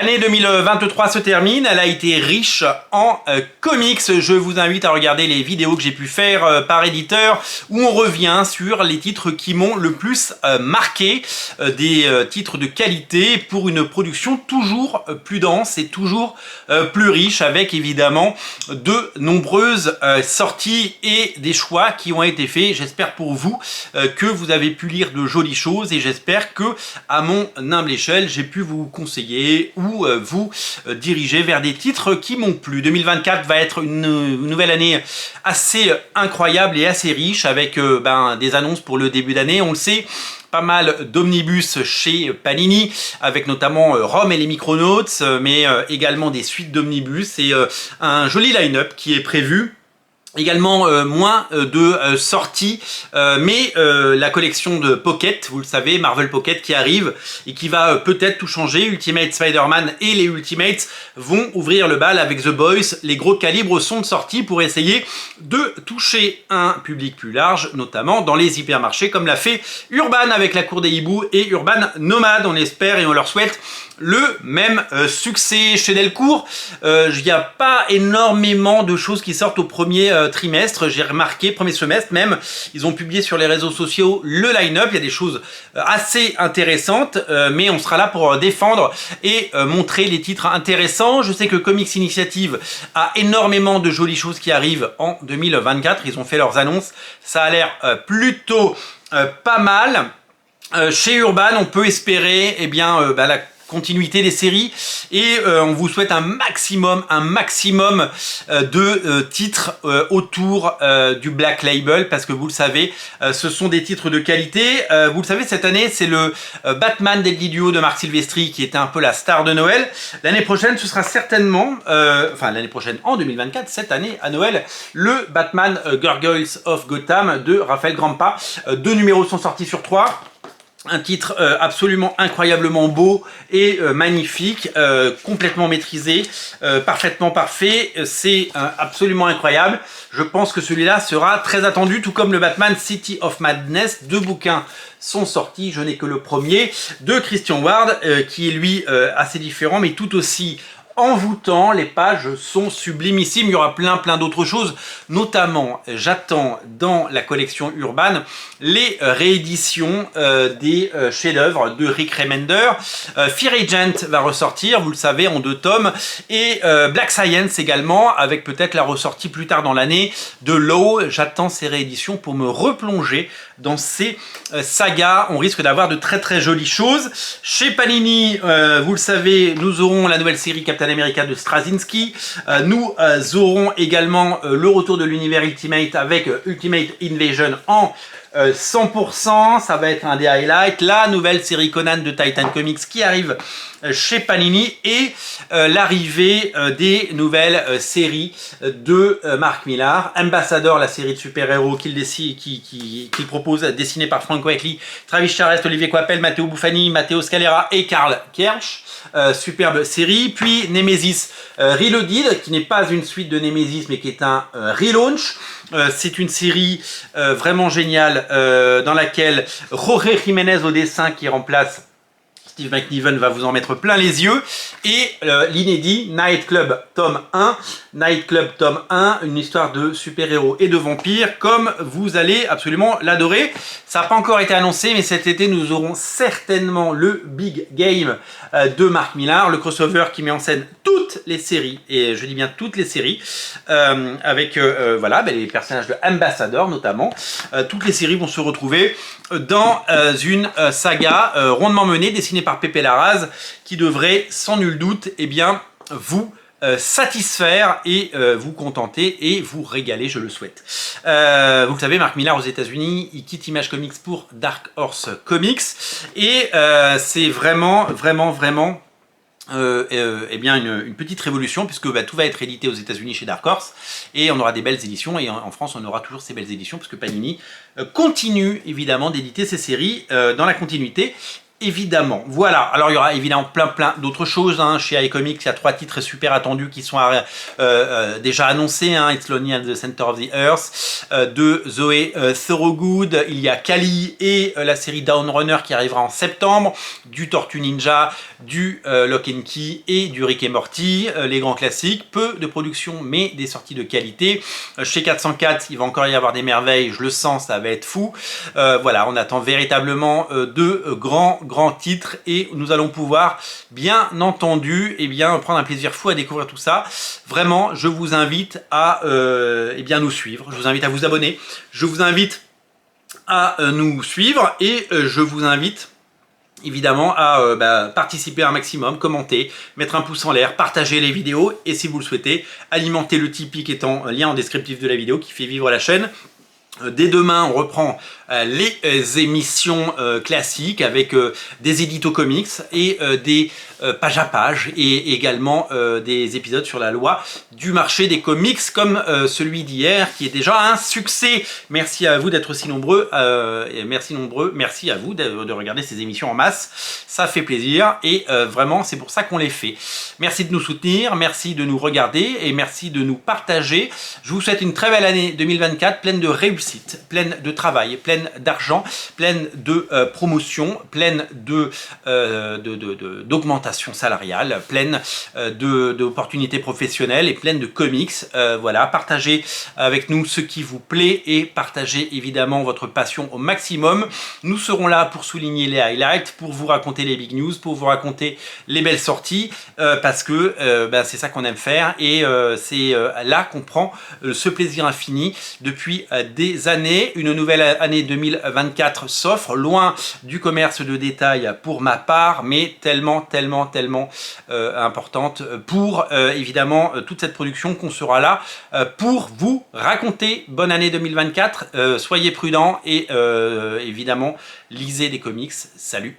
L'année 2023 se termine, elle a été riche en comics. Je vous invite à regarder les vidéos que j'ai pu faire par éditeur où on revient sur les titres qui m'ont le plus marqué, des titres de qualité pour une production toujours plus dense et toujours plus riche avec évidemment de nombreuses sorties et des choix qui ont été faits. J'espère pour vous que vous avez pu lire de jolies choses et j'espère que à mon humble échelle j'ai pu vous conseiller ou vous diriger vers des titres qui m'ont plu. 2024 va être une nouvelle année assez incroyable et assez riche avec des annonces pour le début d'année. On le sait, pas mal d'omnibus chez Panini, avec notamment Rome et les Micronauts, mais également des suites d'omnibus et un joli line-up qui est prévu. Également moins de sorties, mais la collection de Pocket, vous le savez, Marvel Pocket qui arrive et qui va peut-être tout changer. Ultimate Spider-Man et les Ultimates vont ouvrir le bal avec The Boys. Les gros calibres sont de sortie pour essayer de toucher un public plus large, notamment dans les hypermarchés, comme l'a fait Urban avec la Cour des Hiboux et Urban Nomade. On espère et on leur souhaite le même succès. Chez Delcourt, il n'y a pas énormément de choses qui sortent au premier trimestre. J'ai remarqué, premier semestre même, ils ont publié sur les réseaux sociaux le line-up. Il y a des choses assez intéressantes, mais on sera là pour défendre et montrer les titres intéressants. Je sais que Comics Initiative a énormément de jolies choses qui arrivent en 2024. Ils ont fait leurs annonces. Ça a l'air plutôt pas mal. Chez Urban, on peut espérer la continuité des séries et on vous souhaite un maximum de titres autour du Black Label parce que vous le savez, ce sont des titres de qualité. Vous le savez, cette année, c'est le Batman Deadly Duo de Marc Silvestri qui était un peu la star de Noël. L'année prochaine, ce sera certainement, l'année prochaine en 2024, cette année à Noël, le Batman Gargoyles of Gotham de Raphaël Grampa. 2 numéros sont sortis sur 3. Un titre absolument incroyablement beau et magnifique, complètement maîtrisé, parfaitement parfait, c'est absolument incroyable. Je pense que celui-là sera très attendu, tout comme le Batman City of Madness. 2 bouquins sont sortis, je n'ai que le premier, de Christian Ward, qui est lui assez différent, mais tout aussi envoûtant. Les pages sont sublimissimes. Il y aura plein d'autres choses, notamment j'attends dans la collection Urban les rééditions des chefs-d'œuvre de Rick Remender. Fear Agent va ressortir, vous le savez, en 2 tomes, et Black Science également, avec peut-être la ressortie plus tard dans l'année de Law. J'attends ces rééditions pour me replonger dans ces sagas. On risque d'avoir de très jolies choses. Chez Panini, vous le savez, nous aurons la nouvelle série Captain America de Straczynski. Nous aurons également le retour de l'univers Ultimate avec Ultimate Invasion en 100%, ça va être un des highlights. La nouvelle série Conan de Titan Comics qui arrive chez Panini et l'arrivée des nouvelles séries de Mark Millar. Ambassador, la série de super-héros qu'il propose, dessinée par Frank Whiteley, Travis Charest, Olivier Coipel, Matteo Buffani, Matteo Scalera et Karl Kersch. Superbe série. Puis Nemesis Reloaded, qui n'est pas une suite de Nemesis mais qui est un relaunch. C'est une série vraiment géniale dans laquelle Jorge Jiménez au dessin qui remplace Steve McNiven va vous en mettre plein les yeux. Et l'inédit Night Club tome 1. Night Club tome 1, une histoire de super-héros et de vampires, comme vous allez absolument l'adorer. Ça n'a pas encore été annoncé, mais cet été, nous aurons certainement le Big Game de Mark Millar, le crossover qui met en scène toutes les séries, et je dis bien toutes les séries, avec les personnages de Ambassador notamment. Toutes les séries vont se retrouver dans une saga rondement menée, dessinée par Pepe Larraz, qui devrait sans nul doute vous satisfaire et vous contenter et vous régaler, je le souhaite. Vous le savez, Mark Millar aux États-Unis, il quitte Image Comics pour Dark Horse Comics et c'est vraiment une petite révolution puisque tout va être édité aux États-Unis chez Dark Horse et on aura des belles éditions et en France on aura toujours ces belles éditions puisque Panini continue évidemment d'éditer ces séries dans la continuité évidemment. Voilà, alors il y aura évidemment plein d'autres choses. Hein. Chez iComics, il y a 3 titres super attendus qui sont déjà annoncés. Hein. It's Lonely at the Center of the Earth, de Zoé Thorogood. Il y a Kali et la série Down Runner qui arrivera en septembre, du Tortue Ninja, du Lock and Key et du Rick et Morty, les grands classiques. Peu de production, mais des sorties de qualité. Chez 404, il va encore y avoir des merveilles, je le sens, ça va être fou. Voilà, on attend véritablement de grands titres et nous allons pouvoir, bien entendu, prendre un plaisir fou à découvrir tout ça. Vraiment, je vous invite à nous suivre, je vous invite à vous abonner, je vous invite à nous suivre et je vous invite évidemment à participer un maximum, commenter, mettre un pouce en l'air, partager les vidéos et si vous le souhaitez, alimenter le Tipeee qui est en lien en descriptif de la vidéo qui fait vivre la chaîne. Dès demain, on reprend les émissions classiques avec des éditos comics et des page à page et également des épisodes sur la loi du marché des comics comme celui d'hier qui est déjà un succès. Merci à vous d'être aussi nombreux et merci à vous de regarder ces émissions en masse. Ça fait plaisir et vraiment c'est pour ça qu'on les fait. Merci de nous soutenir, merci de nous regarder et merci de nous partager. Je vous souhaite une très belle année 2024 pleine de réussite, pleine de travail, pleine d'argent, pleine de promotion, pleine d'augmentation salariale, pleine d'opportunités professionnelles et pleine de comics. Voilà, partagez avec nous ce qui vous plaît et partagez évidemment votre passion au maximum. Nous serons là pour souligner les highlights, pour vous raconter les big news, pour vous raconter les belles sorties, parce que c'est ça qu'on aime faire et c'est là qu'on prend ce plaisir infini depuis des années. Une nouvelle année 2024 s'offre, loin du commerce de détail pour ma part, mais tellement importante pour évidemment toute cette production qu'on sera là pour vous raconter. Bonne année 2024, soyez prudents et évidemment lisez des comics. Salut!